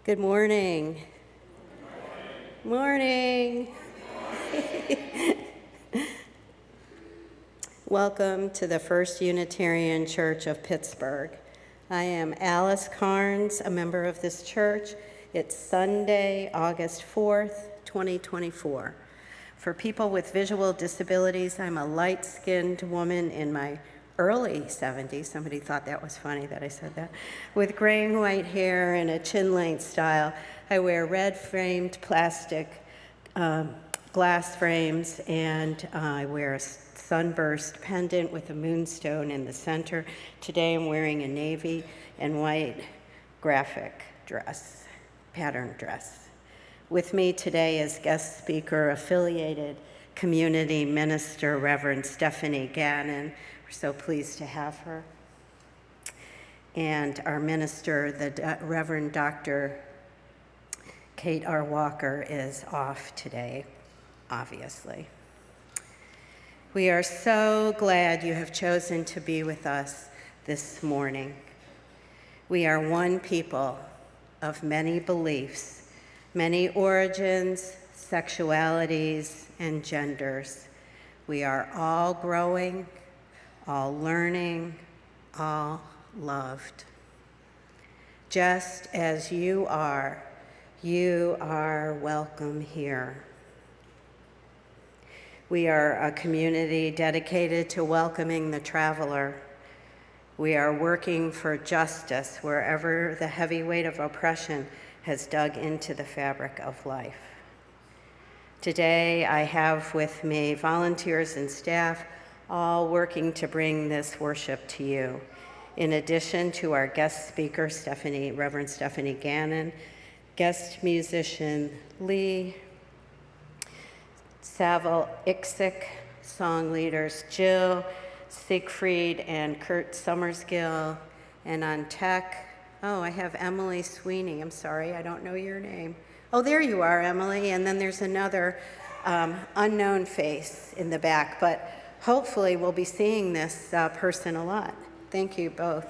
Good morning. Morning. Welcome to the First Unitarian Church of Pittsburgh. I am Alice Carnes, a member of this church. It's Sunday, August 4th, 2024. For people with visual disabilities, I'm a light-skinned woman in my early 70s. Somebody thought that was funny that I said that. With gray and white hair and a chin-length style. I wear red-framed plastic glass frames, and I wear a sunburst pendant with a moonstone in the center. Today I'm wearing a navy and white graphic dress, pattern dress. With me today is guest speaker, affiliated community minister, Reverend Stephanie Gannon. We're so pleased to have her. And our minister, the Reverend Dr. Kate R. Walker, is off today, obviously. We are so glad you have chosen to be with us this morning. We are one people of many beliefs, many origins, sexualities, and genders. We are all growing, all learning, all loved. Just as you are welcome here. We are a community dedicated to welcoming the traveler. We are working for justice wherever the heavy weight of oppression has dug into the fabric of life. Today, I have with me volunteers and staff all working to bring this worship to you. In addition to our guest speaker, Reverend Stephanie Gannon, guest musician Lee, Saville Ixick, song leaders Jill, Siegfried, and Kurt Summersgill, and on tech, I have Emily Sweeney. I'm sorry, I don't know your name. Oh, there you are, Emily, and then there's another unknown face in the back, but hopefully we'll be seeing this person a lot. Thank you both.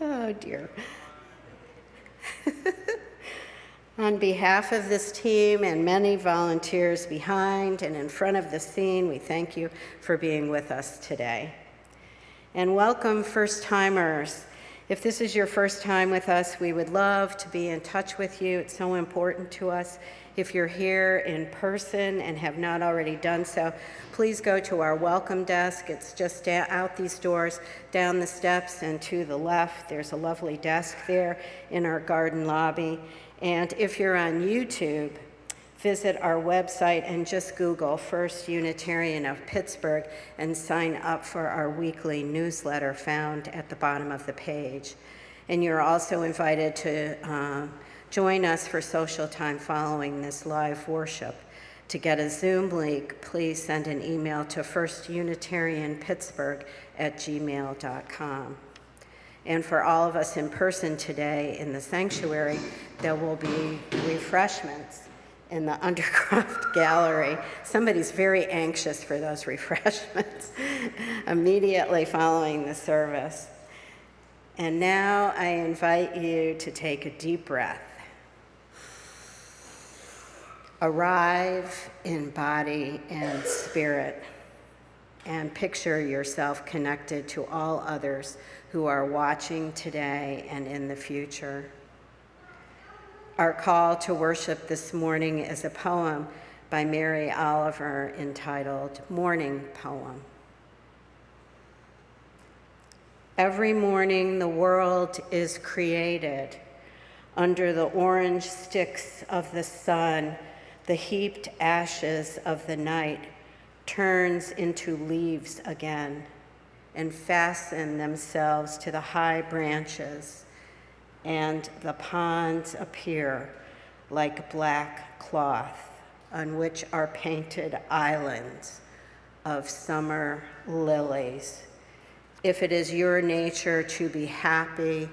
Oh, dear. On behalf of this team and many volunteers behind and in front of the scene, we thank you for being with us today. And welcome first-timers. If this is your first time with us, we would love to be in touch with you. It's so important to us. If you're here in person and have not already done so, please go to our welcome desk. It's just out these doors, down the steps and to the left. There's a lovely desk there in our garden lobby. And if you're on YouTube, visit our website and just Google First Unitarian of Pittsburgh and sign up for our weekly newsletter found at the bottom of the page. And you're also invited to join us for social time following this live worship. To get a Zoom link, please send an email to firstunitarianpittsburgh@gmail.com. And for all of us in person today in the sanctuary, there will be refreshments in the Undercroft Gallery. Somebody's very anxious for those refreshments immediately following the service. And now I invite you to take a deep breath. Arrive in body and spirit, and picture yourself connected to all others who are watching today and in the future. Our call to worship this morning is a poem by Mary Oliver entitled Morning Poem. Every morning the world is created. Under the orange sticks of the sun, the heaped ashes of the night turns into leaves again and fasten themselves to the high branches, and the ponds appear like black cloth on which are painted islands of summer lilies. If it is your nature to be happy,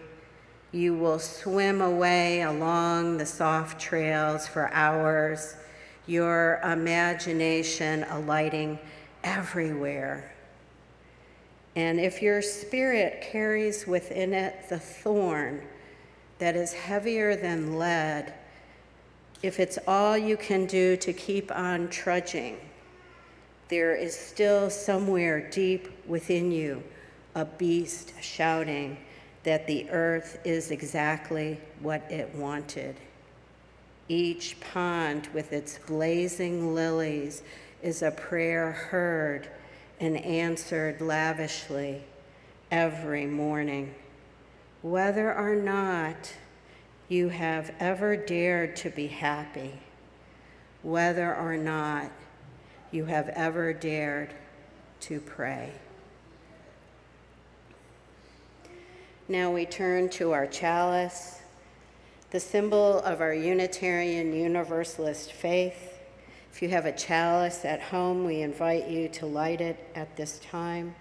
you will swim away along the soft trails for hours, your imagination alighting everywhere. And if your spirit carries within it the thorn that is heavier than lead, if it's all you can do to keep on trudging, there is still somewhere deep within you a beast shouting that the earth is exactly what it wanted. Each pond with its blazing lilies is a prayer heard and answered lavishly every morning. Whether or not you have ever dared to be happy, whether or not you have ever dared to pray. Now we turn to our chalice, the symbol of our Unitarian Universalist faith. If you have a chalice at home, we invite you to light it at this time.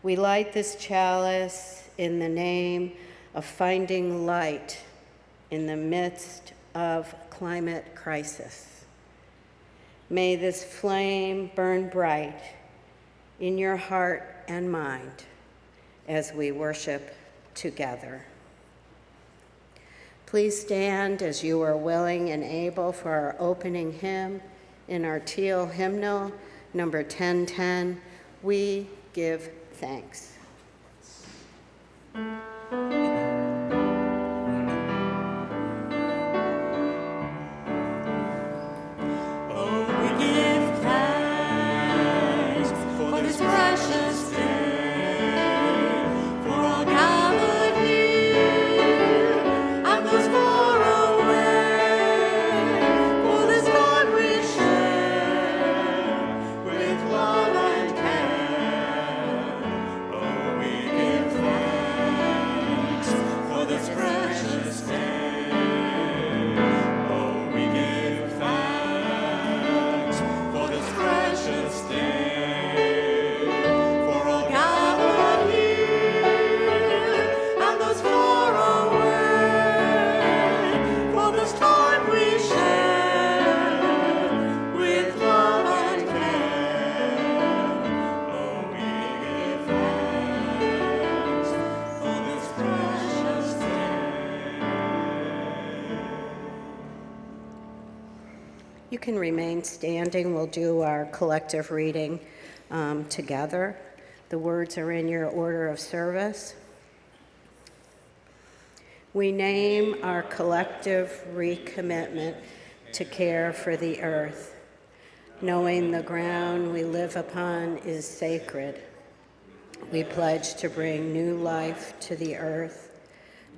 We light this chalice in the name of finding light in the midst of climate crisis. May this flame burn bright in your heart and mind as we worship together. Please stand as you are willing and able for our opening hymn in our teal hymnal, number 1010, We Give Thanks. You can remain standing. We'll do our collective reading together. The words are in your order of service. We name our collective recommitment to care for the earth, knowing the ground we live upon is sacred. We pledge to bring new life to the earth,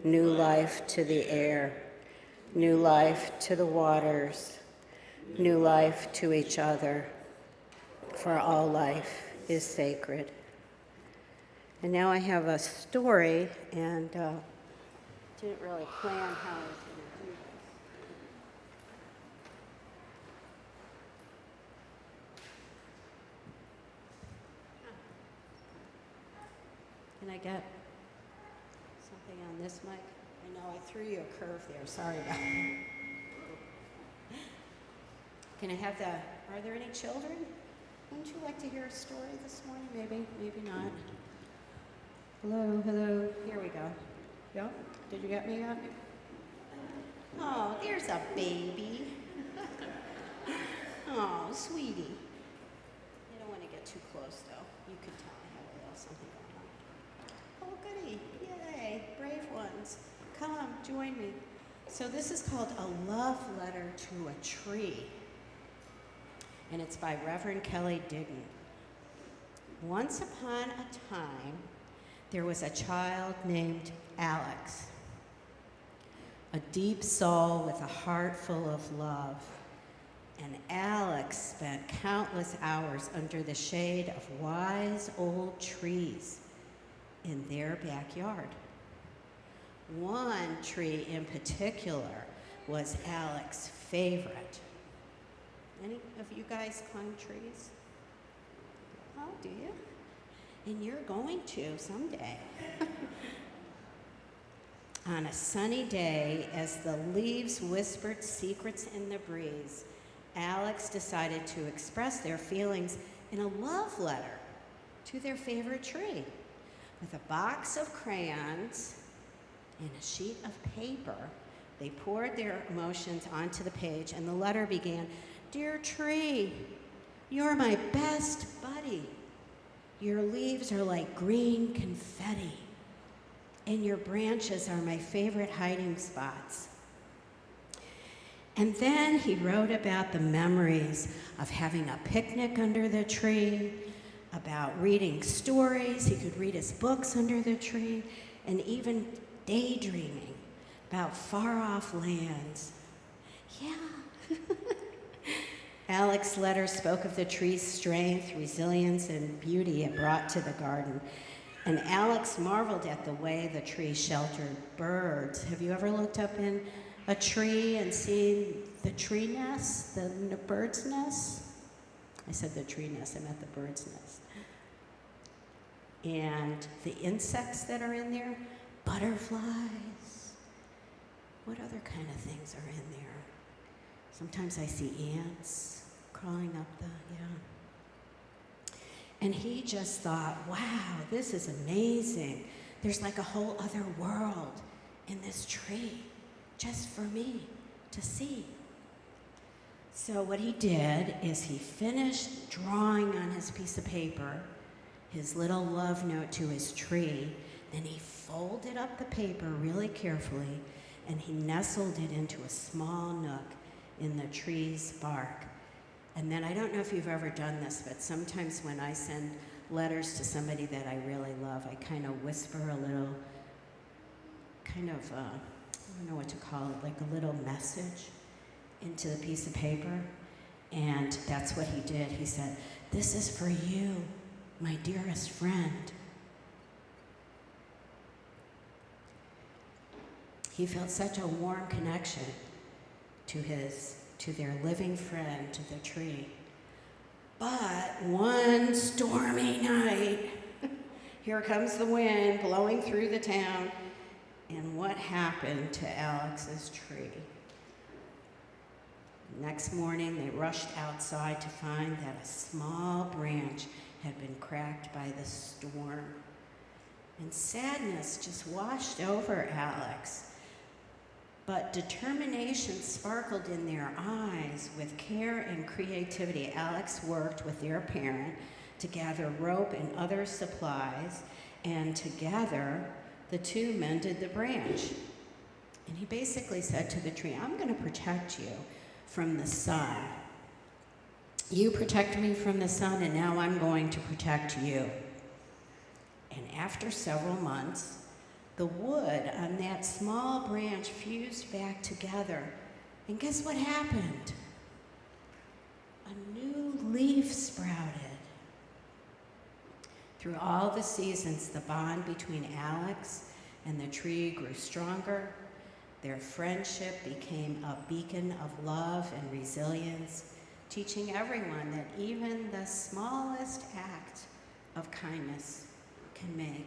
new life to the air, new life to the waters, new life to each other, for all life is sacred. And now I have a story, and didn't really plan how I was going to do this. Can I get something on this mic? I know I threw you a curve there, sorry about that. Can I have are there any children? Wouldn't you like to hear a story this morning? Maybe, maybe not. Hello, hello, here we go. Yeah, did you get me yet? Oh, there's a baby. Oh, sweetie. You don't want to get too close though. You could tell I have a little something going on. Oh, goody, yay, brave ones. Come, join me. So this is called A Love Letter to a Tree. And it's by Reverend Kelly Dignan. Once upon a time, there was a child named Alex, a deep soul with a heart full of love. And Alex spent countless hours under the shade of wise old trees in their backyard. One tree in particular was Alex's favorite. Any of you guys climb trees? Oh, do you? And you're going to someday. On a sunny day, as the leaves whispered secrets in the breeze, Alex decided to express their feelings in a love letter to their favorite tree. With a box of crayons and a sheet of paper. They poured their emotions onto the page, and the letter began, "Dear tree, you're my best buddy. Your leaves are like green confetti, and your branches are my favorite hiding spots." And then he wrote about the memories of having a picnic under the tree, about reading stories. He could read his books under the tree, and even daydreaming about far-off lands. Yeah. Alex's letter spoke of the tree's strength, resilience, and beauty it brought to the garden. And Alex marveled at the way the tree sheltered birds. Have you ever looked up in a tree and seen the tree nest, the bird's nest? I said the tree nest, I meant the bird's nest. And the insects that are in there, butterflies. What other kind of things are in there? Sometimes I see ants crawling up And he just thought, wow, this is amazing. There's like a whole other world in this tree, just for me to see. So what he did is he finished drawing on his piece of paper his little love note to his tree. Then he folded up the paper really carefully, and he nestled it into a small nook in the tree's bark. And then I don't know if you've ever done this, but sometimes when I send letters to somebody that I really love, I kind of whisper a little, I don't know what to call it, like a little message into the piece of paper. And that's what he did. He said, "This is for you, my dearest friend." He felt such a warm connection to their living friend, to the tree. But one stormy night, here comes the wind blowing through the town, and what happened to Alex's tree? Next morning, they rushed outside to find that a small branch had been cracked by the storm. And sadness just washed over Alex. But determination sparkled in their eyes. With care and creativity, Alex worked with their parent to gather rope and other supplies, and together, the two mended the branch. And he basically said to the tree, "I'm going to protect you from the sun. You protect me from the sun, and now I'm going to protect you." And after several months, the wood on that small branch fused back together. And guess what happened? A new leaf sprouted. Through all the seasons, the bond between Alex and the tree grew stronger. Their friendship became a beacon of love and resilience, teaching everyone that even the smallest act of kindness can make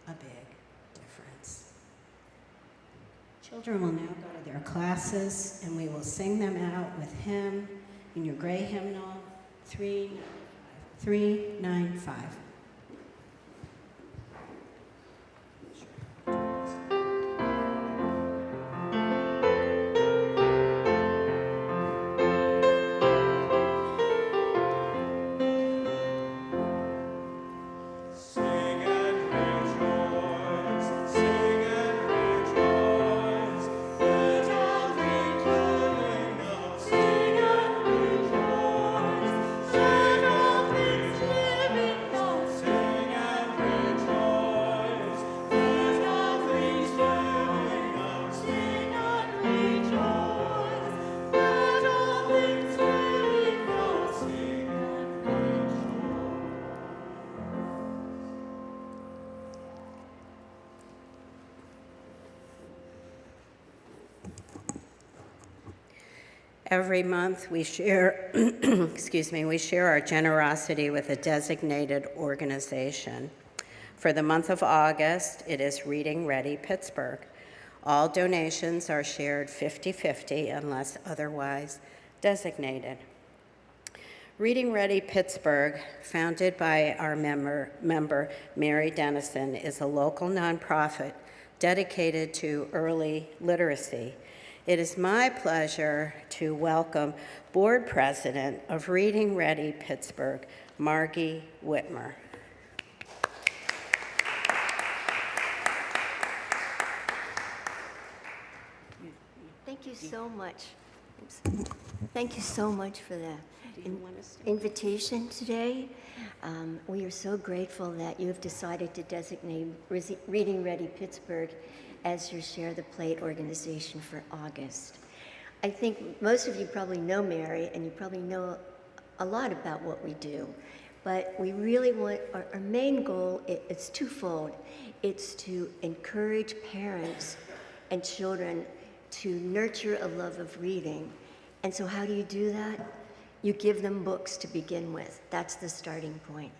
a big difference. Children will now go to their classes, and we will sing them out with hymn in your gray hymnal 395. Every month we share, we share our generosity with a designated organization. For the month of August, it is Reading Ready Pittsburgh. All donations are shared 50-50 unless otherwise designated. Reading Ready Pittsburgh, founded by our member Mary Dennison, is a local nonprofit dedicated to early literacy. It is my pleasure to welcome Board President of Reading Ready Pittsburgh, Margie Whitmer. Thank you so much. Thank you so much for the invitation today. We are so grateful that you have decided to designate Reading Ready Pittsburgh as your Share the Plate organization for August. I think most of you probably know Mary, and you probably know a lot about what we do. But we really want, our main goal, it's twofold. It's to encourage parents and children to nurture a love of reading. And so how do you do that? You give them books to begin with. That's the starting point.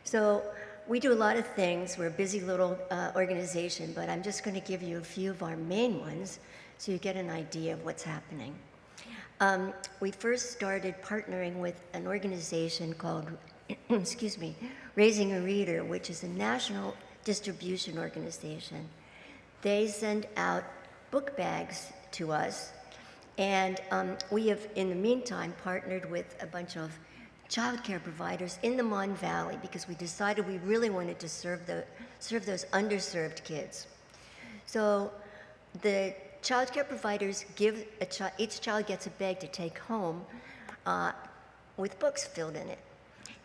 So we do a lot of things. We're a busy little organization, but I'm just going to give you a few of our main ones so you get an idea of what's happening. We first started partnering with an organization called, excuse me, Raising a Reader, which is a national distribution organization. They send out book bags to us, and we have, in the meantime, partnered with a bunch of child care providers in the Mon Valley because we decided we really wanted to serve those underserved kids. So the child care providers give each child gets a bag to take home with books filled in it.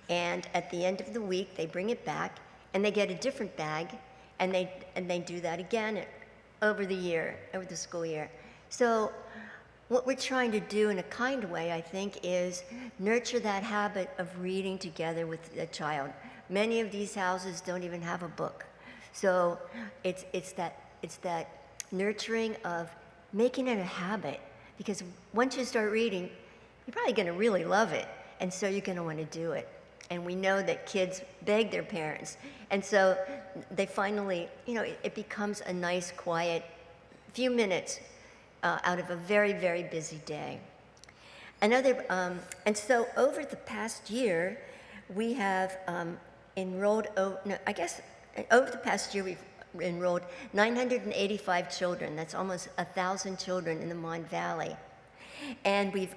And at the end of the week, they bring it back, and they get a different bag, and they do that again over the school year. So what we're trying to do in a kind way, I think, is nurture that habit of reading together with a child. Many of these houses don't even have a book. So it's that nurturing of making it a habit, because once you start reading, you're probably going to really love it, and so you're going to want to do it. And we know that kids beg their parents, and so they finally, it becomes a nice, quiet few minutes out of a very, very busy day. And so over the past year, we have enrolled, over the past year, we've enrolled 985 children. That's almost 1,000 children in the Mon Valley. And we've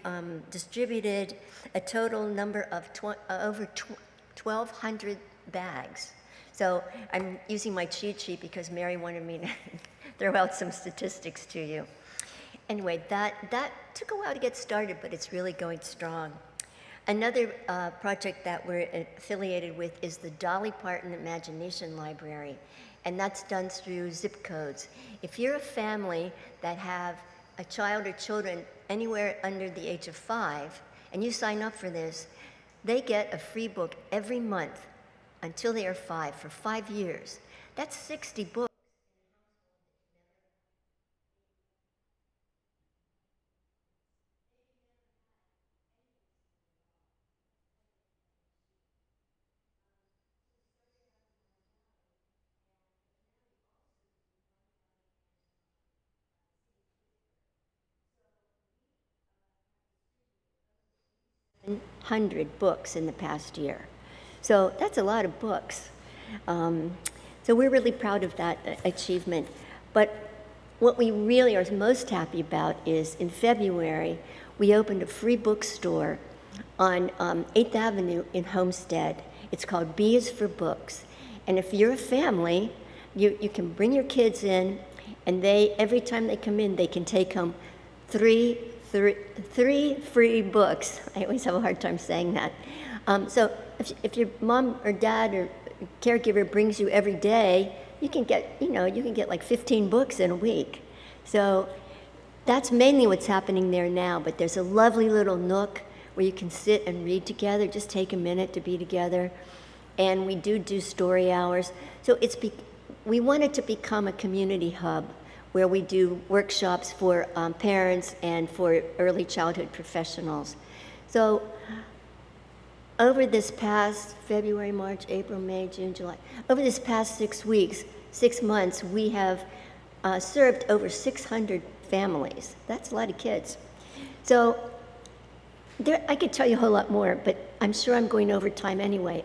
distributed a total number of over 1,200 bags. So I'm using my cheat sheet because Mary wanted me to throw out some statistics to you. Anyway, that took a while to get started, but it's really going strong. Another project that we're affiliated with is the Dolly Parton Imagination Library, and that's done through zip codes. If you're a family that have a child or children anywhere under the age of 5, and you sign up for this, they get a free book every month until they are 5 for 5 years. That's 60 books. Hundred books in the past year. So that's a lot of books. So we're really proud of that achievement. But what we really are most happy about is in February, we opened a free bookstore on 8th Avenue in Homestead. It's called B is for Books. And if you're a family, you can bring your kids in, and every time they come in, they can take home three free books. I always have a hard time saying that. So if your mom or dad or caregiver brings you every day, you can get like 15 books in a week. So that's mainly what's happening there now, but there's a lovely little nook where you can sit and read together, just take a minute to be together. And we do story hours. So we wanted to become a community hub where we do workshops for parents and for early childhood professionals. So over this past February, March, April, May, June, July, over this past 6 months, we have served over 600 families. That's a lot of kids. So I could tell you a whole lot more, but I'm sure I'm going over time anyway.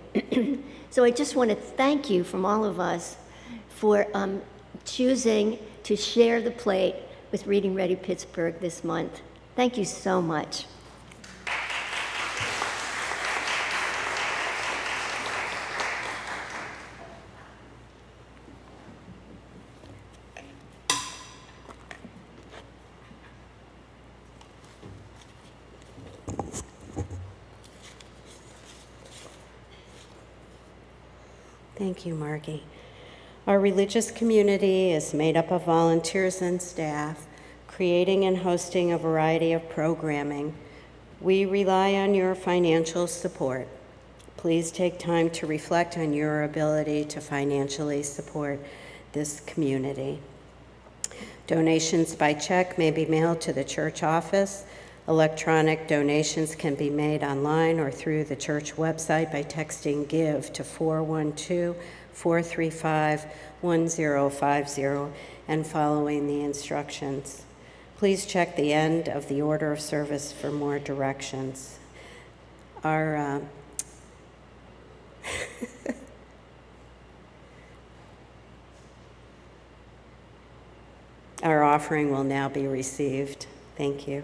So I just want to thank you from all of us for choosing to share the plate with Reading Ready Pittsburgh this month. Thank you so much. Thank you, Margie. Our religious community is made up of volunteers and staff, creating and hosting a variety of programming. We rely on your financial support. Please take time to reflect on your ability to financially support this community. Donations by check may be mailed to the church office. Electronic donations can be made online or through the church website by texting GIVE to 412-435-1050 and following the instructions. Please check the end of the order of service for more directions. Our Our offering will now be received. Thank you.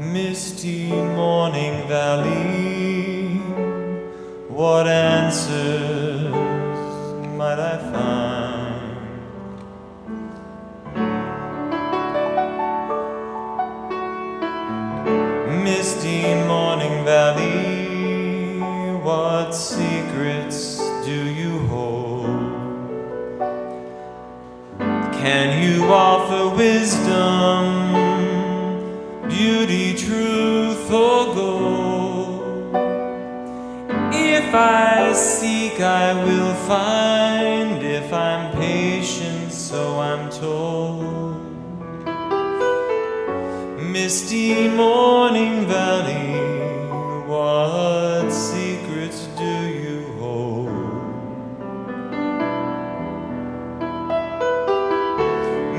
Misty morning valley, what answers might I find? Misty morning valley, what secrets do you hold? Can you offer wisdom, beauty, truth, or gold? If I seek, I will find. If I'm patient, so I'm told. Misty morning valley, what secrets do you hold?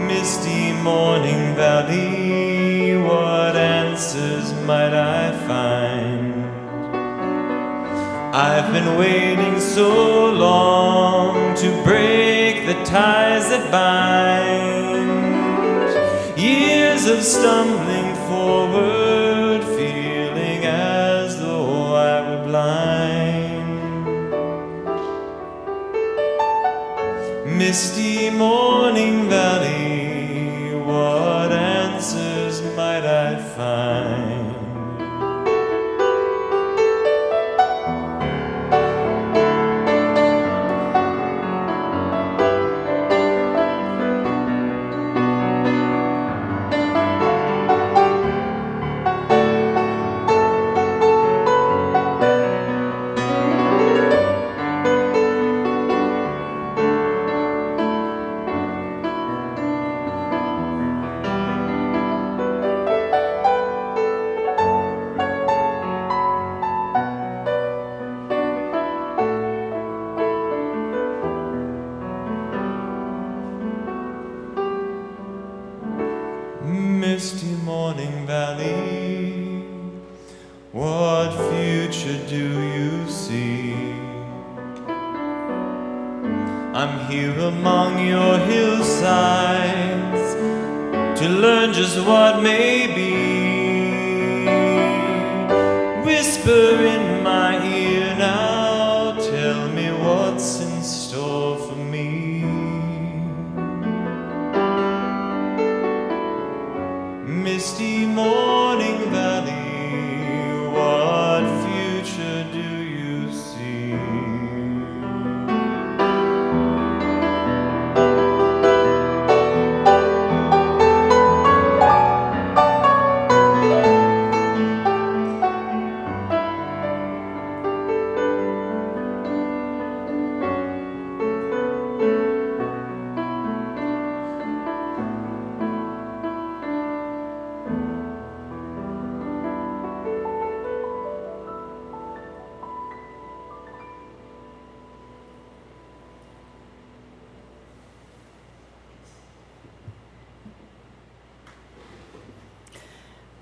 Misty morning valley, what answers might I find? I've been waiting so long to break the ties that bind. Years of stumbling forward, feeling as though I were blind. Misty morning valley, what answers might I find? Misty morning valley, what future do you see? I'm here among your hillsides to learn just what may be. Whisper in my ear now, tell me what's in store for me. Misty morning valley, what future do you see?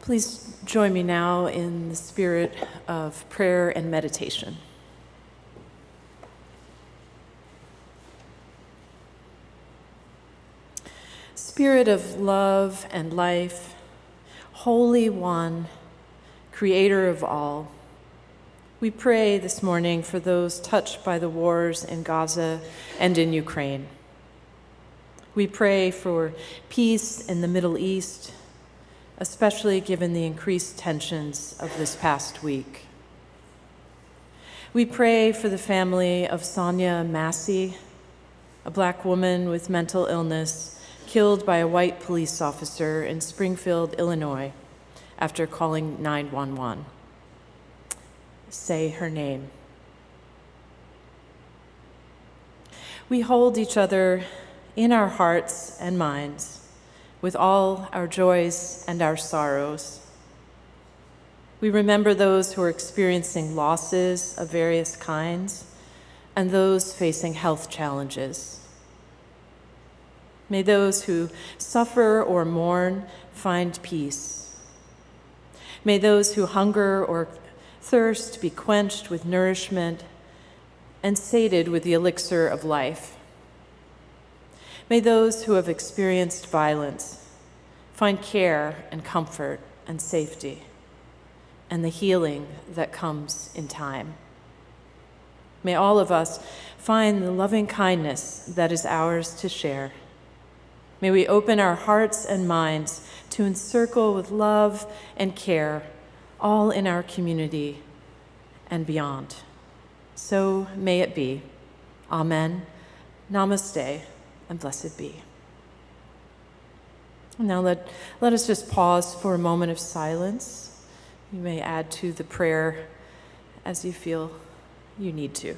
Please join me now in the spirit of prayer and meditation. Spirit of love and life, Holy One, Creator of all, we pray this morning for those touched by the wars in Gaza and in Ukraine. We pray for peace in the Middle East, especially given the increased tensions of this past week. We pray for the family of Sonia Massey, a Black woman with mental illness killed by a white police officer in Springfield, Illinois, after calling 911. Say her name. We hold each other in our hearts and minds with all our joys and our sorrows. We remember those who are experiencing losses of various kinds and those facing health challenges. May those who suffer or mourn find peace. May those who hunger or thirst be quenched with nourishment and sated with the elixir of life. May those who have experienced violence find care and comfort and safety and the healing that comes in time. May all of us find the loving kindness that is ours to share. May we open our hearts and minds to encircle with love and care all in our community and beyond. So may it be. Amen. Namaste, and blessed be. Now let us just pause for a moment of silence. You may add to the prayer as you feel you need to.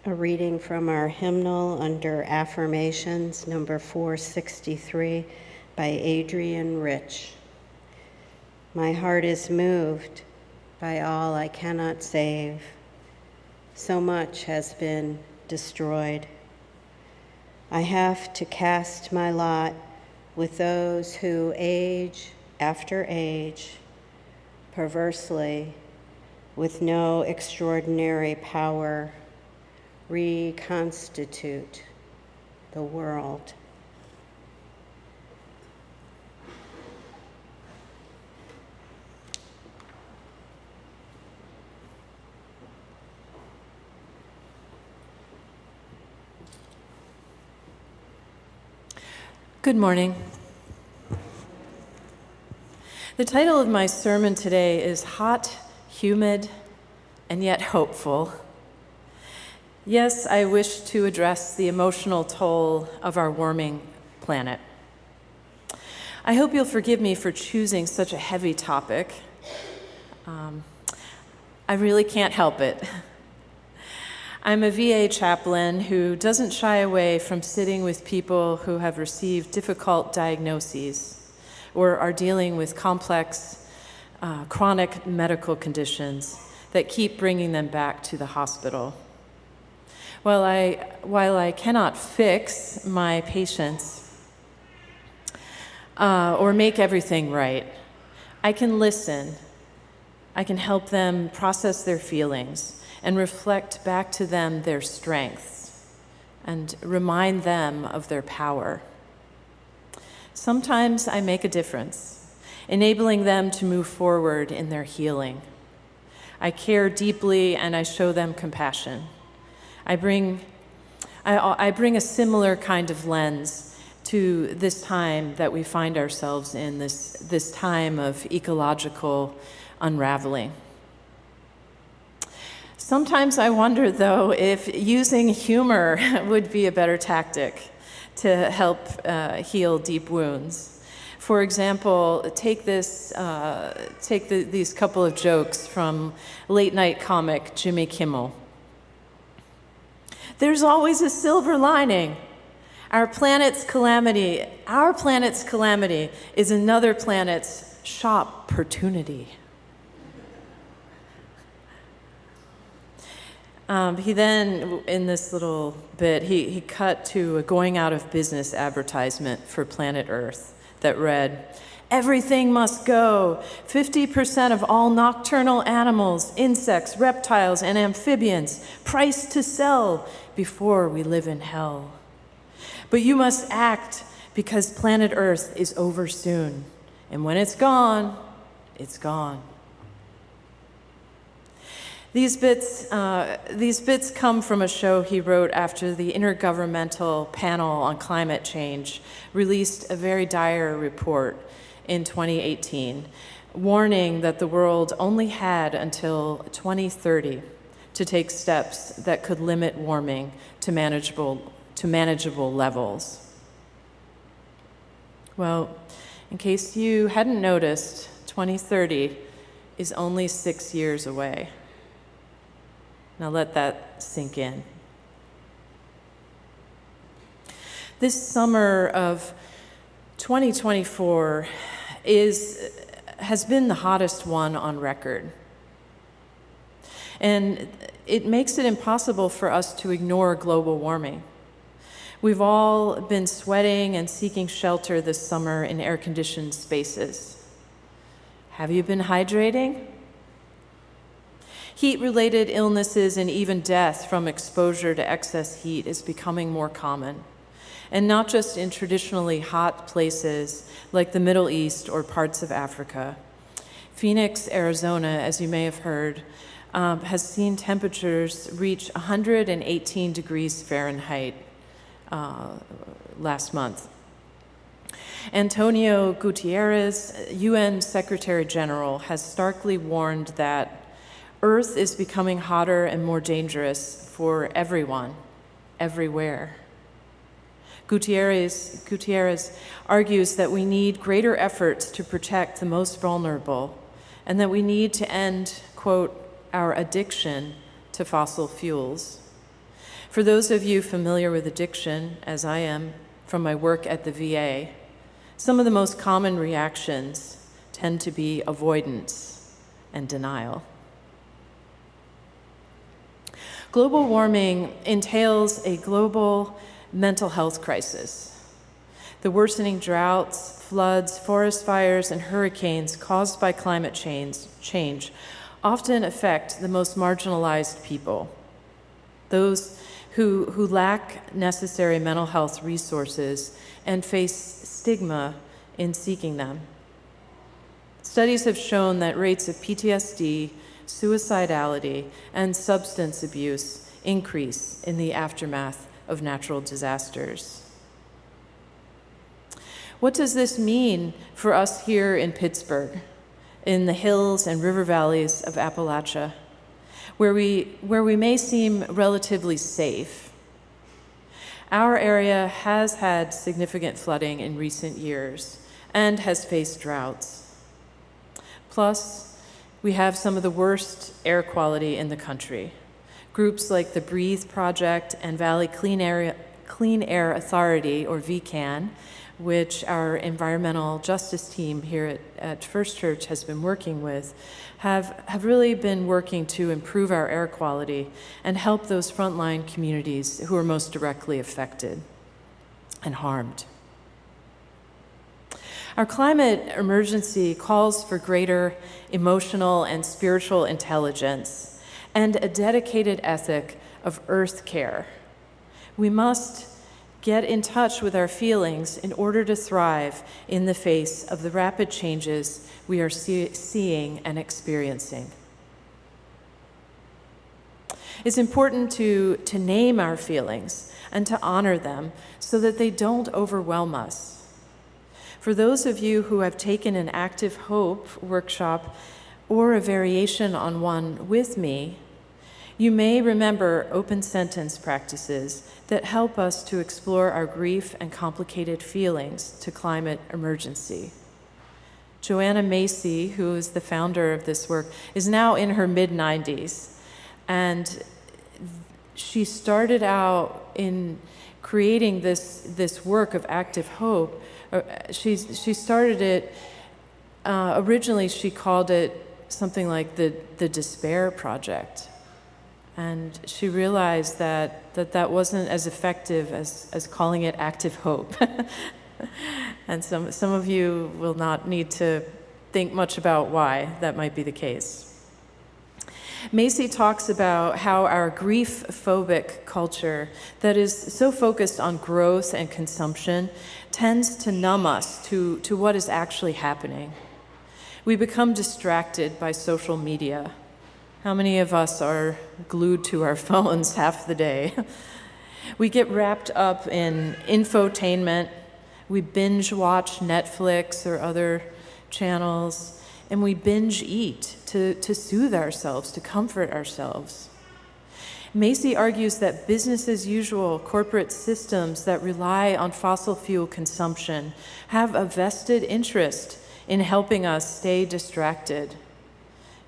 A reading from our hymnal under Affirmations, number 463, by Adrian Rich. My heart is moved by all I cannot save. So much has been destroyed. I have to cast my lot with those who, age after age, perversely, with no extraordinary power, reconstitute the world. Good morning. The title of my sermon today is Hot, Humid, and Yet Hopeful. Yes, I wish to address the emotional toll of our warming planet. I hope you'll forgive me for choosing such a heavy topic. I really can't help it. I'm a VA chaplain who doesn't shy away from sitting with people who have received difficult diagnoses or are dealing with complex, chronic medical conditions that keep bringing them back to the hospital. While I cannot fix my patients or make everything right, I can listen. I can help them process their feelings and reflect back to them their strengths and remind them of their power. Sometimes I make a difference, enabling them to move forward in their healing. I care deeply and I show them compassion. I bring a similar kind of lens to this time that we find ourselves in, this time of ecological unraveling. Sometimes I wonder, though, if using humor would be a better tactic to help heal deep wounds. For example, take these couple of jokes from late-night comic Jimmy Kimmel. There's always a silver lining. Our planet's calamity is another planet's shop-portunity. He then, in this little bit, he cut to a going out of business advertisement for planet Earth that read, "Everything must go. 50% of all nocturnal animals, insects, reptiles, and amphibians, priced to sell before we live in hell. But you must act because planet Earth is over soon. And when it's gone, it's gone." These bits come from a show he wrote after the Intergovernmental Panel on Climate Change released a very dire report in 2018, warning that the world only had until 2030 to take steps that could limit warming to manageable levels. Well, in case you hadn't noticed, 2030 is only 6 years away. Now let that sink in. This summer of 2024 has been the hottest one on record. And it makes it impossible for us to ignore global warming. We've all been sweating and seeking shelter this summer in air-conditioned spaces. Have you been hydrating? Heat-related illnesses and even death from exposure to excess heat is becoming more common, and not just in traditionally hot places like the Middle East or parts of Africa. Phoenix, Arizona, as you may have heard, has seen temperatures reach 118 degrees Fahrenheit last month. Antonio Guterres, UN Secretary General, has starkly warned that Earth is becoming hotter and more dangerous for everyone, everywhere. Guterres argues that we need greater efforts to protect the most vulnerable and that we need to end, quote, our addiction to fossil fuels. For those of you familiar with addiction, as I am from my work at the VA, some of the most common reactions tend to be avoidance and denial. Global warming entails a global mental health crisis. The worsening droughts, floods, forest fires, and hurricanes caused by climate change often affect the most marginalized people, those who lack necessary mental health resources and face stigma in seeking them. Studies have shown that rates of PTSD, suicidality, and substance abuse increase in the aftermath of natural disasters. What does this mean for us here in Pittsburgh, in the hills and river valleys of Appalachia, where we may seem relatively safe? Our area has had significant flooding in recent years and has faced droughts. Plus, we have some of the worst air quality in the country. Groups like the Breathe Project and Valley Clean Air Authority, or VCAN, which our environmental justice team here at First Church has been working with, have really been working to improve our air quality and help those frontline communities who are most directly affected and harmed. Our climate emergency calls for greater emotional and spiritual intelligence and a dedicated ethic of earth care. We must get in touch with our feelings in order to thrive in the face of the rapid changes we are seeing and experiencing. It's important to name our feelings and to honor them so that they don't overwhelm us. For those of you who have taken an Active Hope workshop or a variation on one with me, you may remember open sentence practices that help us to explore our grief and complicated feelings to climate emergency. Joanna Macy, who is the founder of this work, is now in her mid-90s, and she started out in creating this work of Active Hope. She started it, originally she called it something like the Despair Project. And she realized that wasn't as effective as calling it Active Hope. And some of you will not need to think much about why that might be the case. Macy talks about how our grief-phobic culture that is so focused on growth and consumption tends to numb us to what is actually happening. We become distracted by social media. How many of us are glued to our phones half the day? We get wrapped up in infotainment. We binge watch Netflix or other channels, and we binge eat to soothe ourselves, to comfort ourselves. Macy argues that business as usual corporate systems that rely on fossil fuel consumption have a vested interest in helping us stay distracted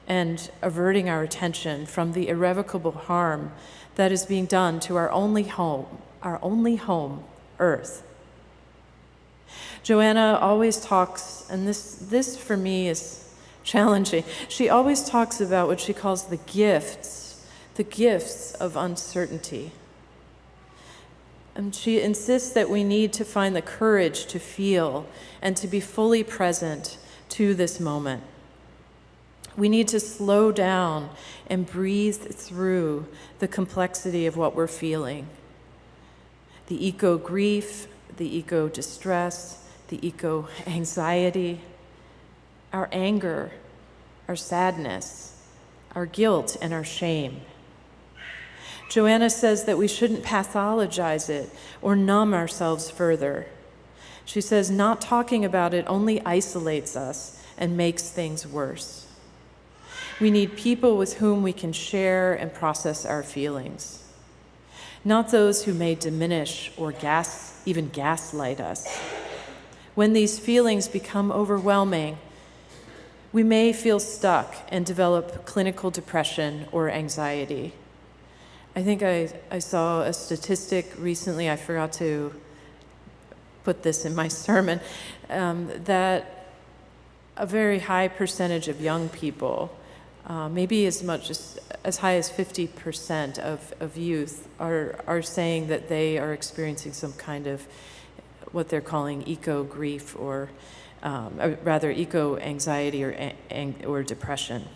and averting our attention from the irrevocable harm that is being done to our only home, Earth. Joanna always talks, and this for me is challenging, she always talks about what she calls the gifts of uncertainty. And she insists that we need to find the courage to feel and to be fully present to this moment. We need to slow down and breathe through the complexity of what we're feeling. The eco-grief, the eco-distress, the eco-anxiety, our anger, our sadness, our guilt, and our shame. Joanna says that we shouldn't pathologize it or numb ourselves further. She says not talking about it only isolates us and makes things worse. We need people with whom we can share and process our feelings, not those who may diminish or even gaslight us. When these feelings become overwhelming, we may feel stuck and develop clinical depression or anxiety. I think I saw a statistic recently, I forgot to put this in my sermon, that a very high percentage of young people, maybe as much as high as 50% of youth are saying that they are experiencing some kind of what they're calling eco-grief or rather eco-anxiety or depression.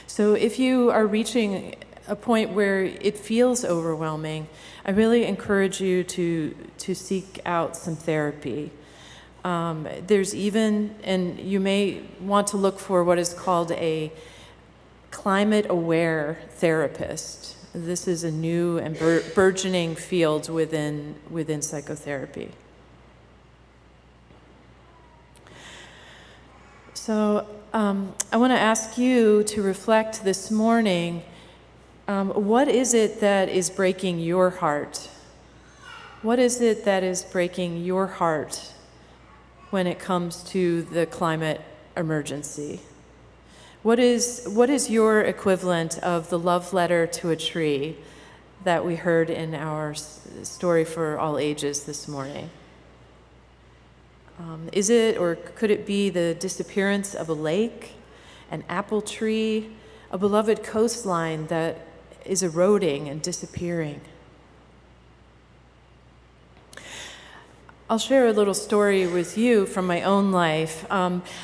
So if you are reaching a point where it feels overwhelming, I really encourage you to seek out some therapy. There's even, and you may want to look for what is called a climate-aware therapist. This is a new and burgeoning field within psychotherapy. So I want to ask you to reflect this morning, what is it that is breaking your heart? What is it that is breaking your heart when it comes to the climate emergency? What is your equivalent of the love letter to a tree that we heard in our story for all ages this morning? Is it, or could it be, the disappearance of a lake, an apple tree, a beloved coastline that is eroding and disappearing? I'll share a little story with you from my own life.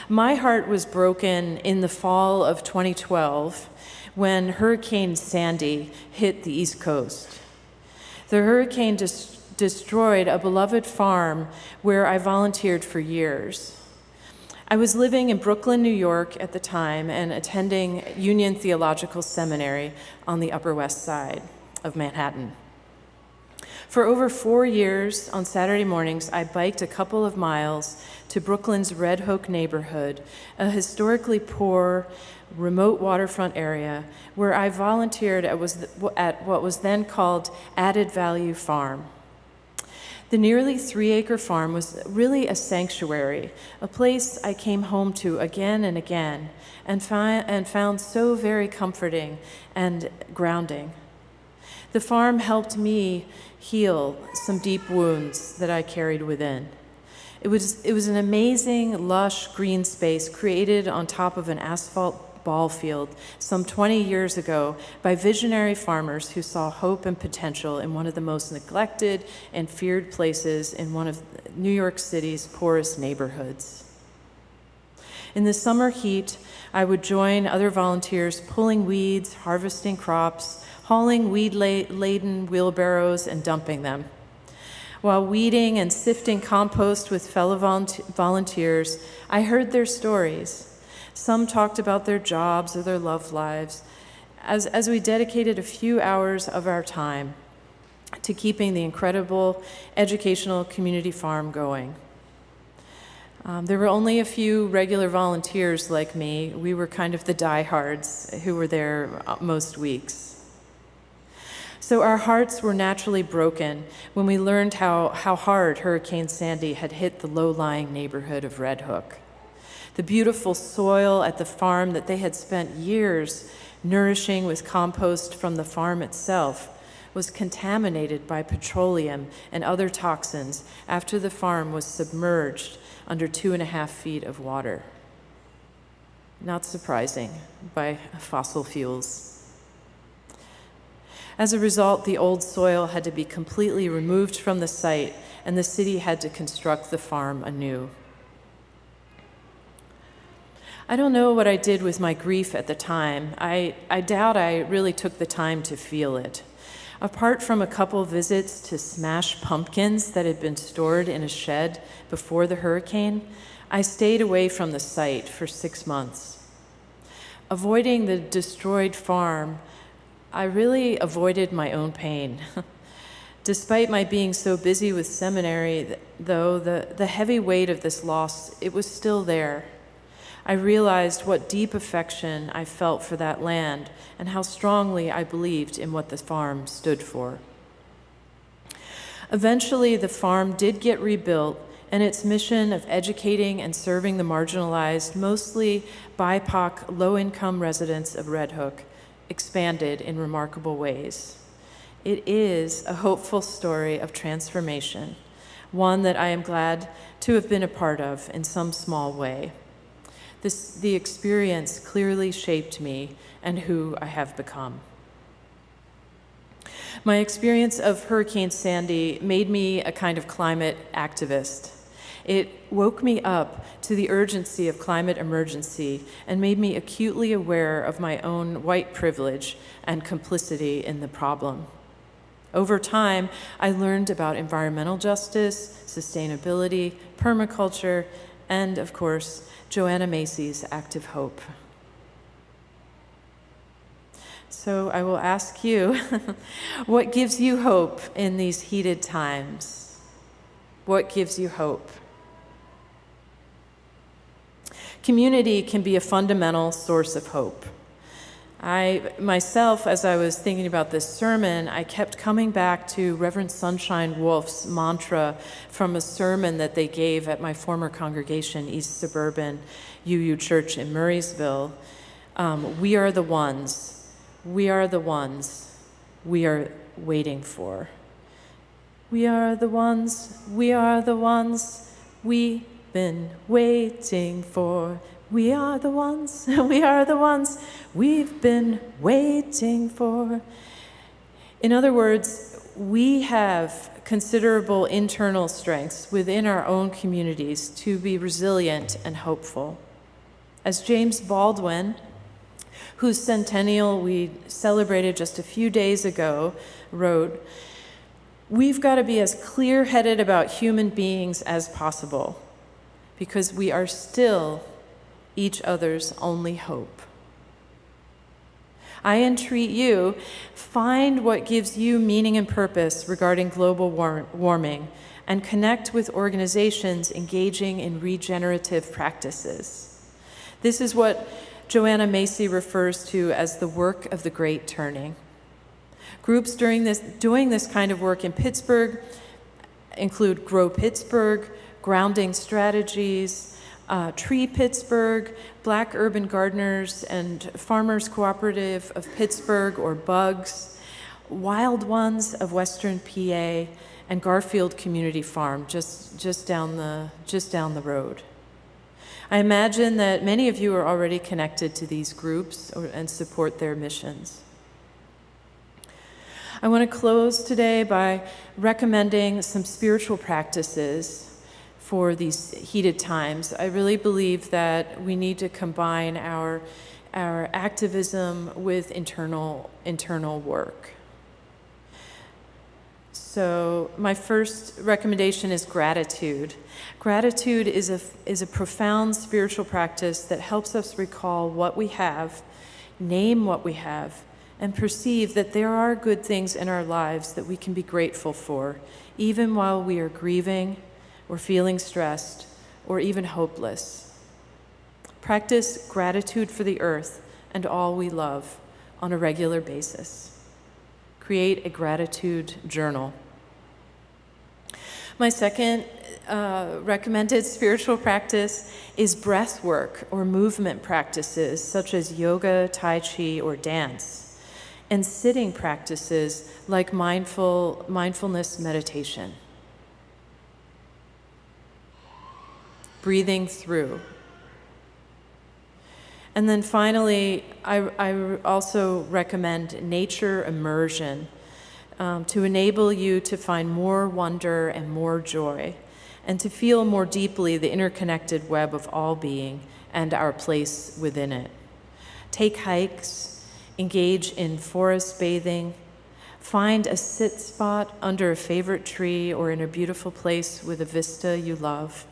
My heart was broken in the fall of 2012 when Hurricane Sandy hit the East Coast. The hurricane destroyed a beloved farm where I volunteered for years. I was living in Brooklyn, New York at the time and attending Union Theological Seminary on the Upper West Side of Manhattan. For over 4 years, on Saturday mornings, I biked a couple of miles to Brooklyn's Red Hook neighborhood, a historically poor, remote waterfront area where I volunteered at what was then called Added Value Farm. The nearly 3-acre farm was really a sanctuary, a place I came home to again and again and found so very comforting and grounding. The farm helped me heal some deep wounds that I carried within. It was an amazing, lush green space created on top of an asphalt ball field some 20 years ago by visionary farmers who saw hope and potential in one of the most neglected and feared places in one of New York City's poorest neighborhoods. In the summer heat, I would join other volunteers pulling weeds, harvesting crops, hauling weed-laden wheelbarrows and dumping them. While weeding and sifting compost with fellow volunteers, I heard their stories. Some talked about their jobs or their love lives, as we dedicated a few hours of our time to keeping the incredible educational community farm going. There were only a few regular volunteers like me. We were kind of the diehards who were there most weeks. So our hearts were naturally broken when we learned how hard Hurricane Sandy had hit the low-lying neighborhood of Red Hook. The beautiful soil at the farm that they had spent years nourishing with compost from the farm itself was contaminated by petroleum and other toxins after the farm was submerged under 2.5 feet of water. Not surprising, by fossil fuels. As a result, the old soil had to be completely removed from the site, and the city had to construct the farm anew. I don't know what I did with my grief at the time. I doubt I really took the time to feel it. Apart from a couple visits to smash pumpkins that had been stored in a shed before the hurricane, I stayed away from the site for 6 months. Avoiding the destroyed farm, I really avoided my own pain. Despite my being so busy with seminary, though, the heavy weight of this loss, it was still there. I realized what deep affection I felt for that land and how strongly I believed in what the farm stood for. Eventually, the farm did get rebuilt, and its mission of educating and serving the marginalized, mostly BIPOC, low-income residents of Red Hook, expanded in remarkable ways. It is a hopeful story of transformation, one that I am glad to have been a part of in some small way. The experience clearly shaped me and who I have become. My experience of Hurricane Sandy made me a kind of climate activist. It woke me up to the urgency of climate emergency and made me acutely aware of my own white privilege and complicity in the problem. Over time, I learned about environmental justice, sustainability, permaculture, and, of course, Joanna Macy's active hope. So I will ask you, what gives you hope in these heated times? What gives you hope? Community can be a fundamental source of hope. I myself, as I was thinking about this sermon, I kept coming back to Reverend Sunshine Wolf's mantra from a sermon that they gave at my former congregation, East Suburban UU Church in Murraysville. We are the ones. We are the ones we are waiting for. We are the ones. We are the ones we've been waiting for. We are the ones, we are the ones we've been waiting for. In other words, we have considerable internal strengths within our own communities to be resilient and hopeful. As James Baldwin, whose centennial we celebrated just a few days ago, wrote, "We've got to be as clear-headed about human beings as possible, because we are still each other's only hope." I entreat you, find what gives you meaning and purpose regarding global warming and connect with organizations engaging in regenerative practices. This is what Joanna Macy refers to as the work of the Great Turning. Groups doing this kind of work in Pittsburgh include Grow Pittsburgh, Grounding Strategies, Tree Pittsburgh, Black Urban Gardeners and Farmers Cooperative of Pittsburgh, or BUGS, Wild Ones of Western PA, and Garfield Community Farm just down the road. I imagine that many of you are already connected to these groups and support their missions. I want to close today by recommending some spiritual practices for these heated times. I really believe that we need to combine our activism with internal work. So my first recommendation is gratitude. Gratitude is a profound spiritual practice that helps us recall what we have, name what we have, and perceive that there are good things in our lives that we can be grateful for, even while we are grieving, or feeling stressed, or even hopeless. Practice gratitude for the earth and all we love on a regular basis. Create a gratitude journal. My second recommended spiritual practice is breath work or movement practices such as yoga, tai chi, or dance, and sitting practices like mindfulness meditation. Breathing through. And then finally, I also recommend nature immersion to enable you to find more wonder and more joy, and to feel more deeply the interconnected web of all being and our place within it. Take hikes, engage in forest bathing, find a sit spot under a favorite tree or in a beautiful place with a vista you love.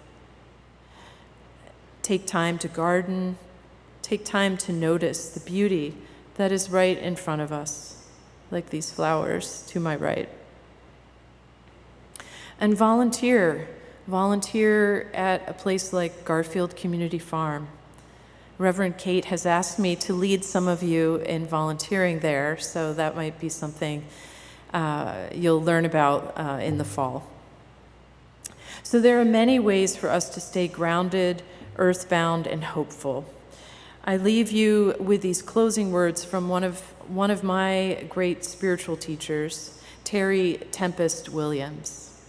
Take time to garden. Take time to notice the beauty that is right in front of us, like these flowers to my right. And volunteer. Volunteer at a place like Garfield Community Farm. Reverend Kate has asked me to lead some of you in volunteering there, so that might be something you'll learn about in the fall. So there are many ways for us to stay grounded, earthbound, and hopeful. I leave you with these closing words from one of my great spiritual teachers, Terry Tempest Williams.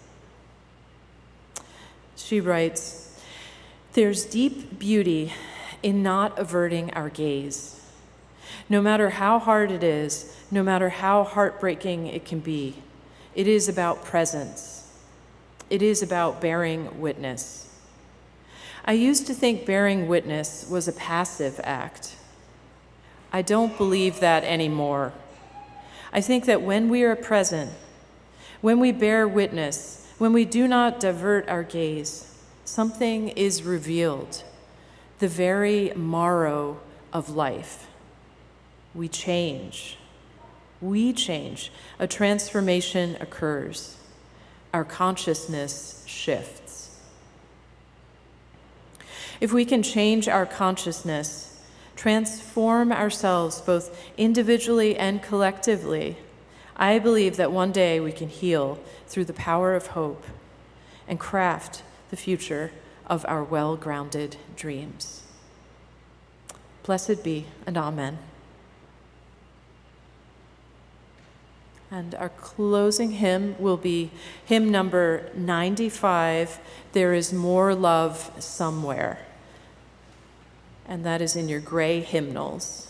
She writes, "There's deep beauty in not averting our gaze. No matter how hard it is, no matter how heartbreaking it can be, it is about presence. It is about bearing witness. I used to think bearing witness was a passive act. I don't believe that anymore. I think that when we are present, when we bear witness, when we do not divert our gaze, something is revealed, the very marrow of life. We change. We change. A transformation occurs. Our consciousness shifts. If we can change our consciousness, transform ourselves both individually and collectively, I believe that one day we can heal through the power of hope and craft the future of our well-grounded dreams. Blessed be, and amen. And our closing hymn will be hymn number 95, There Is More Love Somewhere. And that is in your gray hymnals.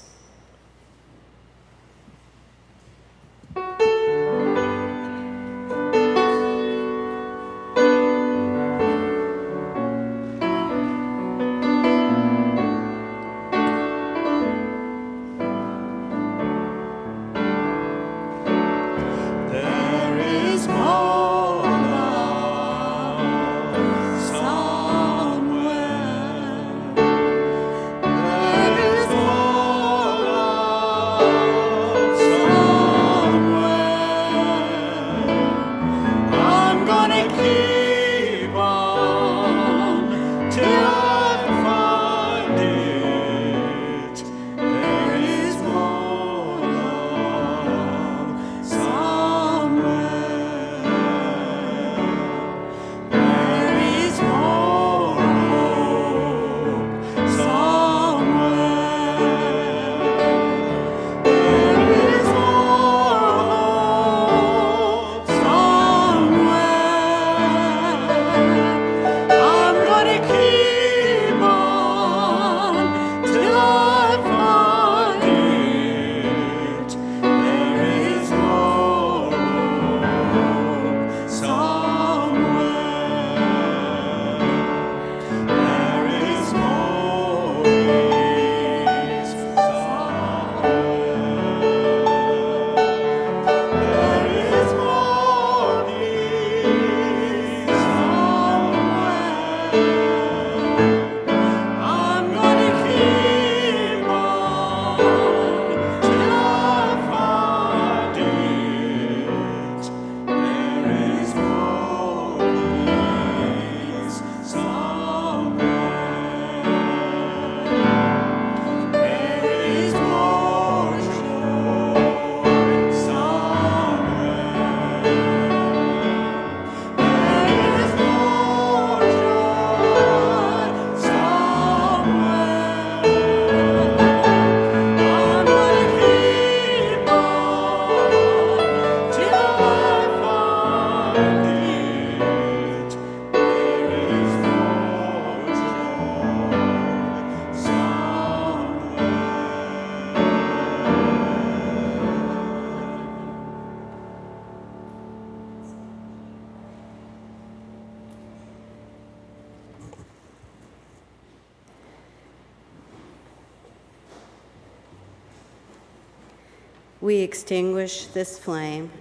We extinguish this flame.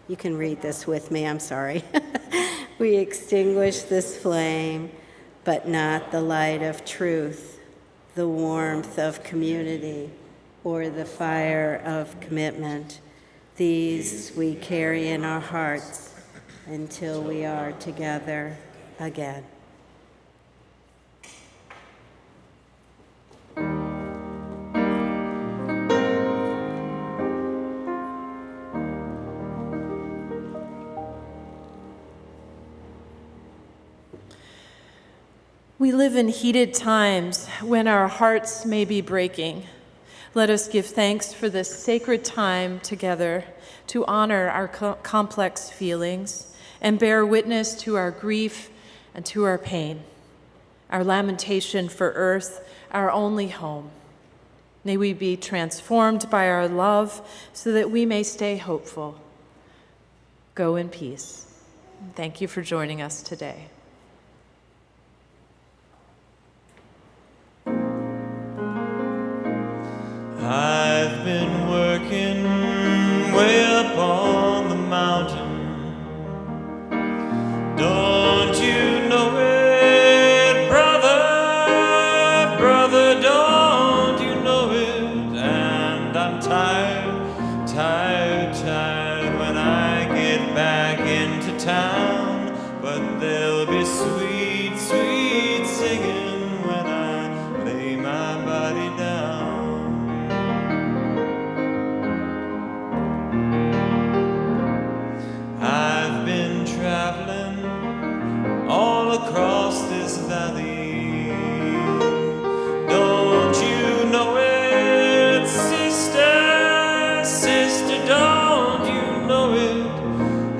You can read this with me, I'm sorry. We extinguish this flame, but not the light of truth, the warmth of community, or the fire of commitment. These we carry in our hearts until we are together again. We live in heated times when our hearts may be breaking. Let us give thanks for this sacred time together to honor our complex feelings and bear witness to our grief and to our pain, our lamentation for earth, our only home. May we be transformed by our love so that we may stay hopeful. Go in peace. Thank you for joining us today. I've been working way up on the mountain. Don't you know it, brother, brother, don't you know it? And I'm tired, tired, tired when I get back into town. But there'll be sweet, sweet singing when I lay my body down. I've been traveling all across this valley. Don't you know it, sister, sister, don't you know it?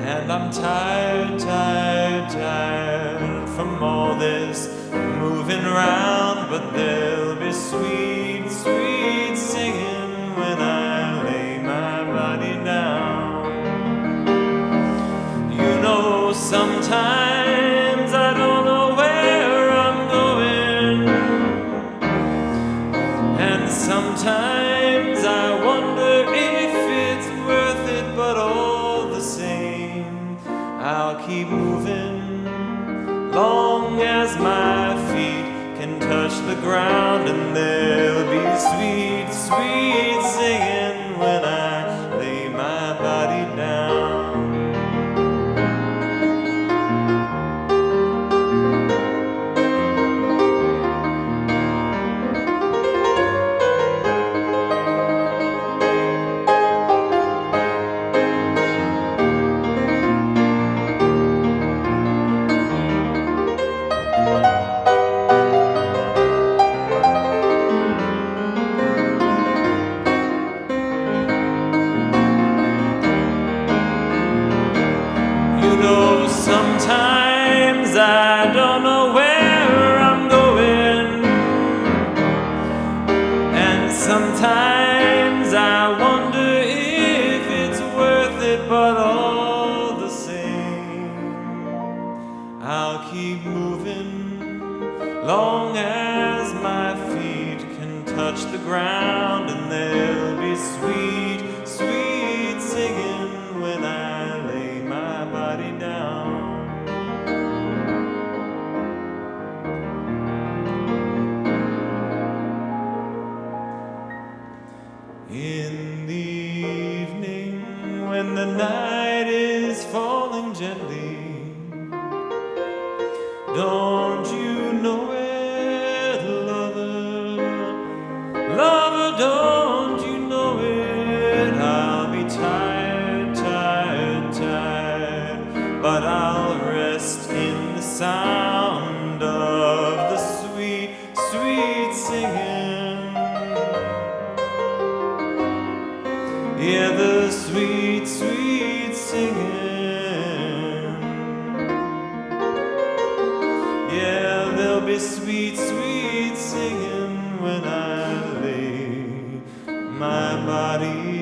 And I'm tired, tired, tired from all this moving around. But there'll be sweet, sweet singing when I lay my body down. You know, sometimes I don't know where I'm going, and sometimes I wonder if it's worth it, but all the same, I'll keep moving long as my feet can touch the ground, and there'll be sweet, sweet singing when I lay my body down. Sometimes I don't know where I'm going, and sometimes I wonder if it's worth it, but all the same, I'll keep moving long as my feet can touch the ground, and there'll be sweet, sweet singing when I lay my body down. In the evening, when the night is falling gently, don't you know it, lover, lover, don't you know it? I'll be tired, tired, tired, but I'll rest in the sound of the sweet, sweet singing. Yeah, the sweet, sweet singing. Yeah, there'll be sweet, sweet singing when I lay my body